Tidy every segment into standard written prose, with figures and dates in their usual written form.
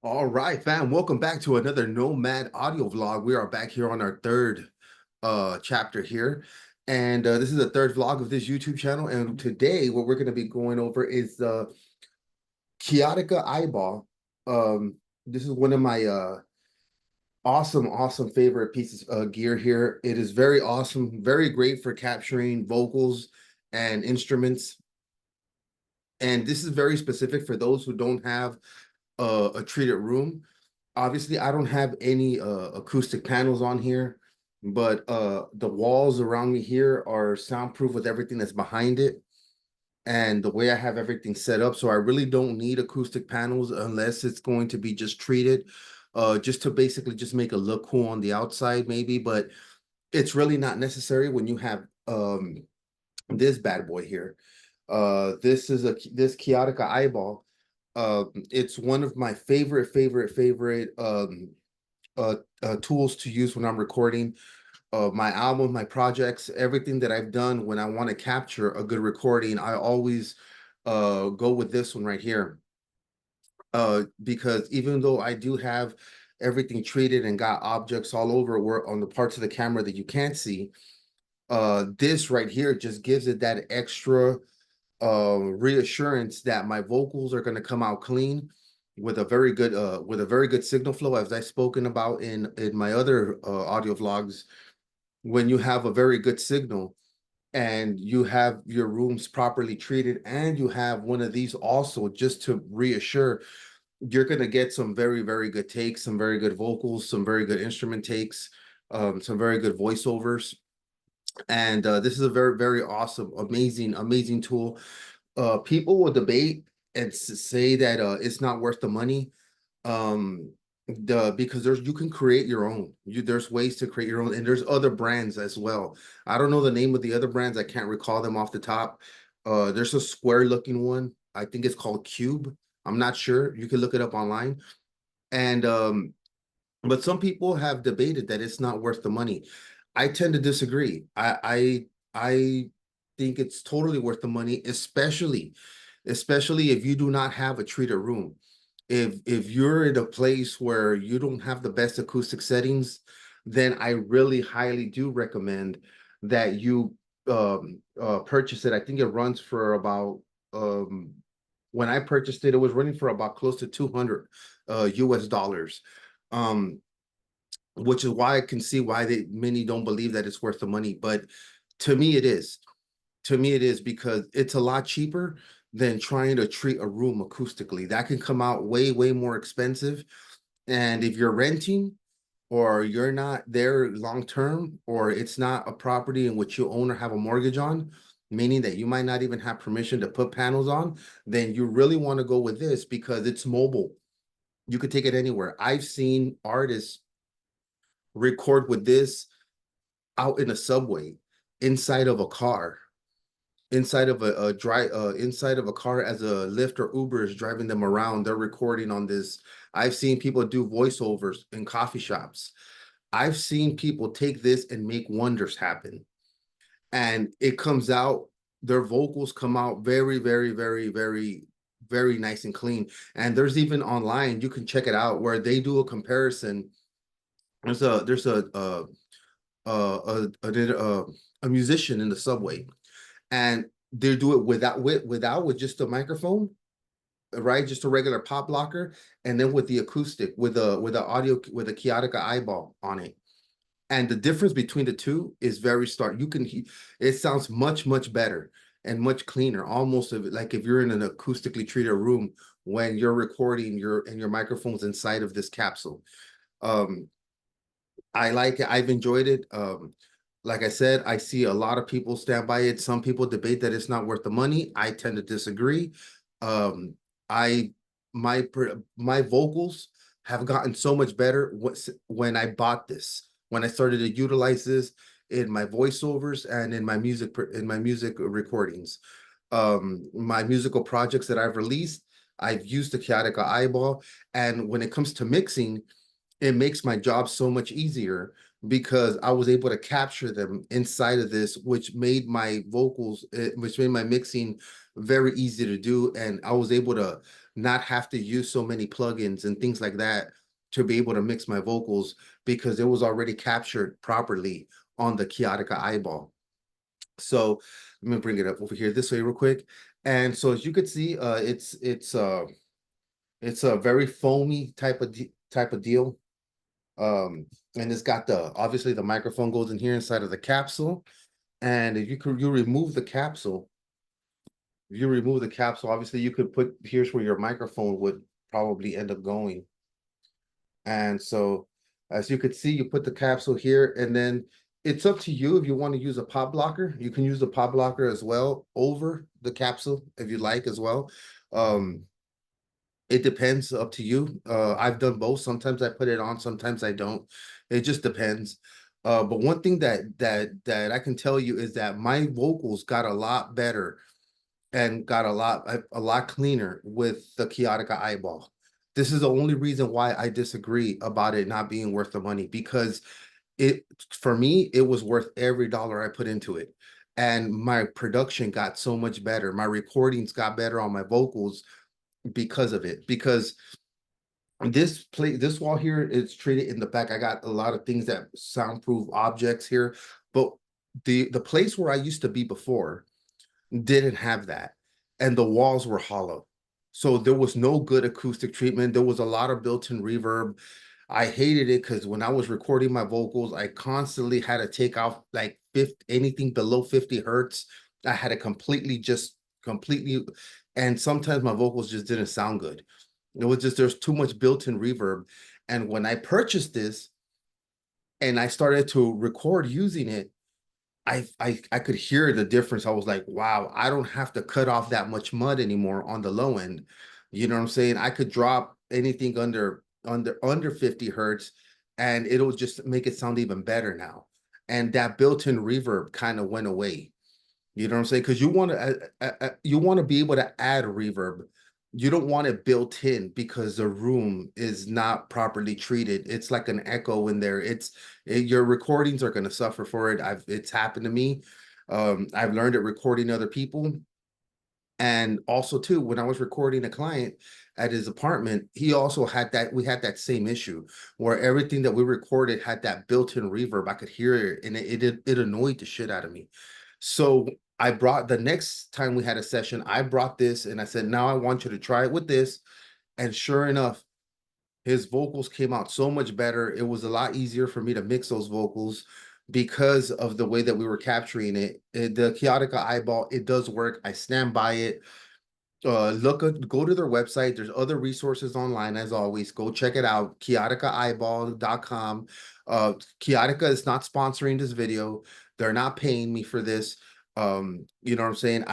All right, fam. Welcome back to another Nomad audio vlog. We are back here on our third chapter here. And this is the third vlog of this YouTube channel. And today what we're going to be going over is the Kaotica eyeball. Um, this is one of my awesome favorite pieces of gear here. It is very awesome, very great for capturing vocals and instruments. And this is very specific for those who don't have a treated room. Obviously, I don't have any acoustic panels on here, but the walls around me here are soundproof with everything that's behind it and the way I have everything set up. So I really don't need acoustic panels unless it's going to be just treated, just to basically just make it look cool on the outside, maybe. But it's really not necessary when you have this bad boy here. This is this Kaotica eyeball. It's one of my favorite tools to use when I'm recording my album, my projects, everything that I've done when I want to capture a good recording. I always go with this one right here. Because even though I do have everything treated and got objects all over where on the parts of the camera that you can't see, this right here just gives it that extra reassurance that my vocals are going to come out clean with a very good signal flow, as I've spoken about in my other audio vlogs. When you have a very good signal and you have your rooms properly treated and you have one of these also just to reassure, you're going to get some very good takes, some very good vocals, some very good instrument takes, some very good voiceovers. And this is a very awesome, amazing tool. People will debate and say that it's not worth the money. Because you can create your own. There's ways to create your own, and there's other brands as well. I don't know the name of the other brands. I can't recall them off the top. There's a square looking one. I think it's called Cube. I'm not sure. You can look it up online. And but some people have debated that it's not worth the money. I tend to disagree. I think it's totally worth the money, especially if you do not have a treated room. If you're in a place where you don't have the best acoustic settings, then I really highly do recommend that you purchase it. I think it runs for about when I purchased it, it was running for about close to 200 US dollars. Um, which is why I can see why many don't believe that it's worth the money. But to me, it is. To me, it is because it's a lot cheaper than trying to treat a room acoustically. That can come out way more expensive. And if you're renting or you're not there long term, or it's not a property in which you own or have a mortgage on, meaning that you might not even have permission to put panels on, then you really want to go with this because it's mobile. You could take it anywhere. I've seen artists record with this out in a subway, inside of a car, inside of inside of a car as a Lyft or Uber is driving them around. They're recording on this. I've seen people do voiceovers in coffee shops. I've seen people take this and make wonders happen. And it comes out, their vocals come out very nice and clean. And there's even online, you can check it out where they do a comparison. There's a musician in the subway, and they do it with just a microphone, right? Just a regular pop blocker, and then with the acoustic, with a audio with a Kaotica eyeball on it. And the difference between the two is very stark. It sounds much better and much cleaner, almost like if you're in an acoustically treated room when you're recording your microphone's inside of this capsule. Um, I like it. I've enjoyed it. Like I said, I see a lot of people stand by it. Some people debate that it's not worth the money. I tend to disagree. Um, I my vocals have gotten so much better when I bought this. When I started to utilize this in my voiceovers and in my music recordings. My musical projects that I've released, I've used the Kaotica eyeball. And when it comes to mixing, it makes my job so much easier because I was able to capture them inside of this, which made my vocals, which made my mixing very easy to do. And I was able to not have to use so many plugins and things like that to be able to mix my vocals because it was already captured properly on the Kaotica eyeball. So let me bring it up over here this way real quick. And so as you can see, it's a very foamy type of deal. And it's got the obviously the microphone goes in here inside of the capsule. And if you remove the capsule, if you remove the capsule, obviously you could put here's where your microphone would probably end up going. And so as you could see, you put the capsule here, and then it's up to you if you want to use a pop blocker. You can use the pop blocker as well over the capsule if you like as well. Um, it depends, up to you. I've done both. Sometimes I put it on, sometimes I don't. It just depends. But one thing that I can tell you is that my vocals got a lot better and got a lot cleaner with the Kaotica eyeball. This is the only reason why I disagree about it not being worth the money, because it for me it was worth every dollar I put into it. And my production got so much better. My recordings got better on my vocals because of it. Because this wall here is treated in the back. I got a lot of things that soundproof objects here, but the place where I used to be before didn't have that, and the walls were hollow. So there was no good acoustic treatment. There was a lot of built-in reverb. I hated it because when I was recording my vocals, I constantly had to take off like 50, anything below 50 hertz. I had to completely, and sometimes my vocals just didn't sound good. It was just there's too much built-in reverb. And when I purchased this and I started to record using it, I could hear the difference. I was like, wow, I don't have to cut off that much mud anymore on the low end. You know what I'm saying? I could drop anything under 50 hertz and it'll just make it sound even better now. And that built-in reverb kind of went away. You know what I'm saying? Because you want to be able to add reverb. You don't want it built in because the room is not properly treated. It's like an echo in there. Your recordings are going to suffer for it. It's happened to me. I've learned it recording other people. And also too, when I was recording a client at his apartment, he also had that, we had that same issue where everything that we recorded had that built-in reverb. I could hear it and it annoyed the shit out of me. So I brought the next time we had a session, I brought this and I said, now I want you to try it with this. And sure enough, his vocals came out so much better. It was a lot easier for me to mix those vocals because of the way that we were capturing it. The Kaotica eyeball, it does work. I stand by it. Go to their website. There's other resources online as always. Go check it out, kaoticaeyeball.com. Kaotica is not sponsoring this video. They're not paying me for this. You know what I'm saying?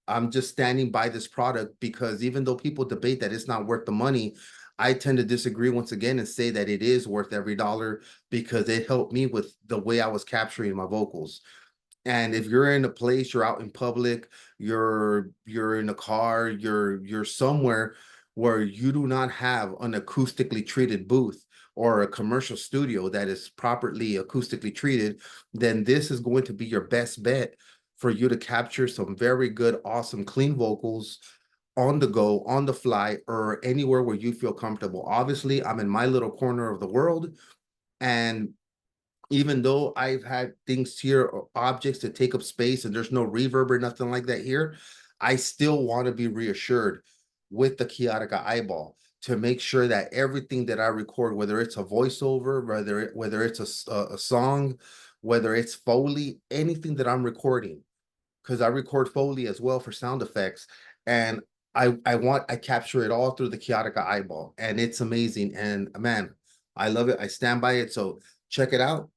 I'm just standing by this product because even though people debate that it's not worth the money, I tend to disagree once again and say that it is worth every dollar because it helped me with the way I was capturing my vocals. And if you're in a place, you're out in public, you're in a car, you're somewhere where you do not have an acoustically treated booth or a commercial studio that is properly acoustically treated, then this is going to be your best bet for you to capture some very good, awesome, clean vocals on the go, on the fly, or anywhere where you feel comfortable. Obviously, I'm in my little corner of the world, and even though I've had things here, objects that take up space and there's no reverb or nothing like that here, I still want to be reassured with the Kaotica eyeball to make sure that everything that I record, whether it's a voiceover, whether it's a song, whether it's Foley, anything that I'm recording, because I record Foley as well for sound effects, and I capture it all through the Kaotica eyeball, and it's amazing. And man, I love it. I stand by it. So check it out,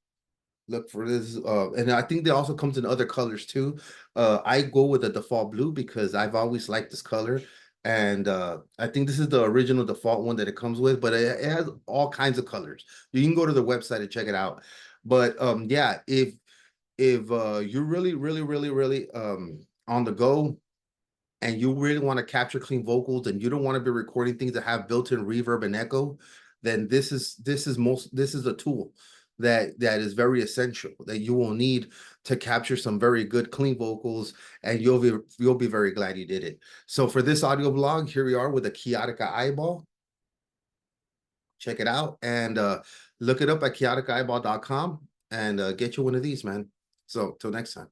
look for this, and I think they also comes in other colors too. I go with the default blue because I've always liked this color, and I think this is the original default one that it comes with, but it has all kinds of colors. You can go to the website and check it out. But yeah, if you're really on the go and you really want to capture clean vocals and you don't want to be recording things that have built-in reverb and echo, then this is a tool. that is very essential, that you will need to capture some very good clean vocals, and you'll be very glad you did it. So for this audio blog, here we are with a Kaotica eyeball. Check it out, and look it up at kaoticaeyeball.com, and get you one of these, man. So till next time.